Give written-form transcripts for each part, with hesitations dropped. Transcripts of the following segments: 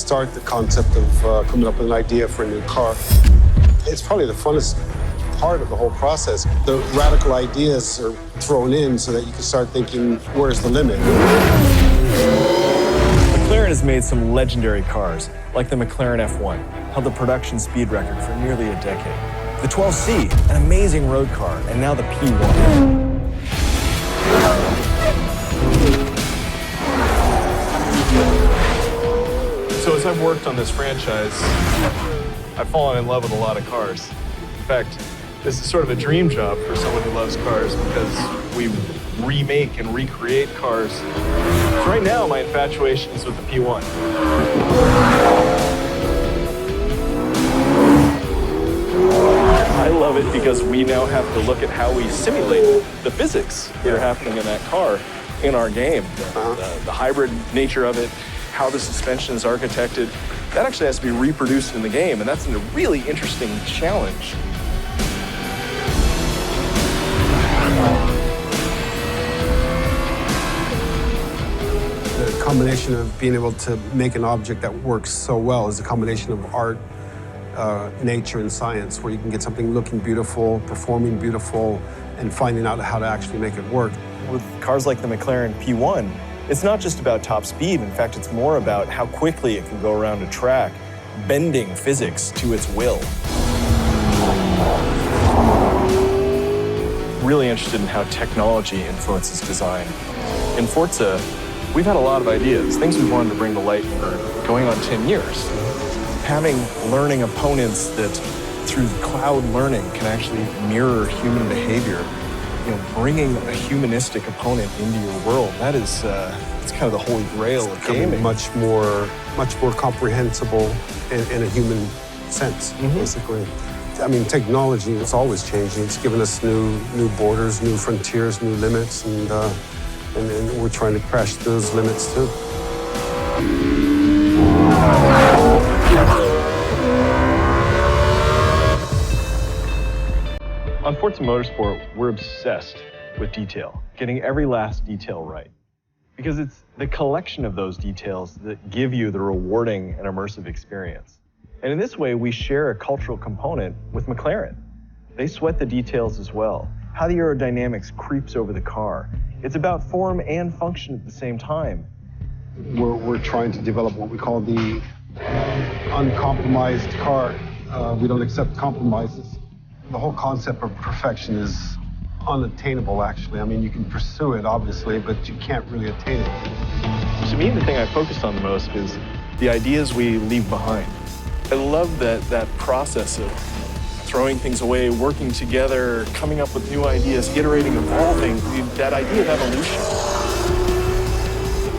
start the concept of coming up with an idea for a new car. It's probably the funnest part of the whole process. The radical ideas are thrown in so that you can start thinking, where's the limit? McLaren has made some legendary cars, like the McLaren F1, held the production speed record for nearly a decade. The 12C, an amazing road car, and now the P1. So as I've worked on this franchise, I've fallen in love with a lot of cars. In fact, this is sort of a dream job for someone who loves cars because we remake and recreate cars. So right now, my infatuation is with the P1. I love it because we now have to look at how we simulate the physics that are happening in that car in our game. The hybrid nature of it, how the suspension is architected, that actually has to be reproduced in the game, and that's a really interesting challenge. The combination of being able to make an object that works so well is a combination of art, nature, and science, where you can get something looking beautiful, performing beautiful, and finding out how to actually make it work. With cars like the McLaren P1, it's not just about top speed. In fact, it's more about how quickly it can go around a track, bending physics to its will. Really interested in how technology influences design. In Forza, we've had a lot of ideas, things we wanted to bring to light for going on 10 years. Having learning opponents that, through cloud learning, can actually mirror human behavior. You know, bringing a humanistic opponent into your world, that is, it's kind of the holy grail of gaming. Much more comprehensible in a human sense, basically. I mean, technology is always changing. It's given us new borders, new frontiers, new limits, and we're trying to crash those limits too. On Forza Motorsport, we're obsessed with detail, getting every last detail right. Because it's the collection of those details that give you the rewarding and immersive experience. And in this way, we share a cultural component with McLaren. They sweat the details as well, how the aerodynamics creeps over the car. It's about form and function at the same time. We're trying to develop what we call the uncompromised car. We don't accept compromises. The whole concept of perfection is unattainable, actually. I mean, you can pursue it, obviously, but you can't really attain it. To me, the thing I focused on the most is the ideas we leave behind. I love that process of throwing things away, working together, coming up with new ideas, iterating, evolving, that idea of evolution.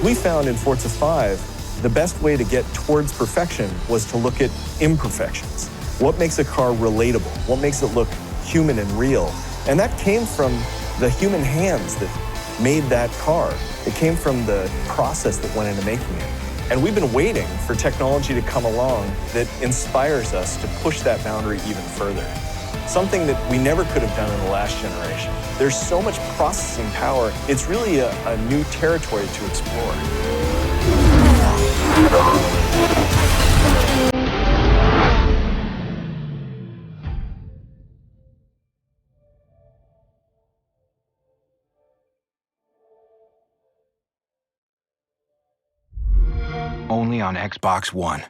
We found in Forza 5, the best way to get towards perfection was to look at imperfections. What makes a car relatable? What makes it look human and real? And that came from the human hands that made that car. It came from the process that went into making it. And we've been waiting for technology to come along that inspires us to push that boundary even further. Something that we never could have done in the last generation. There's so much processing power, it's really a new territory to explore. Only on Xbox One.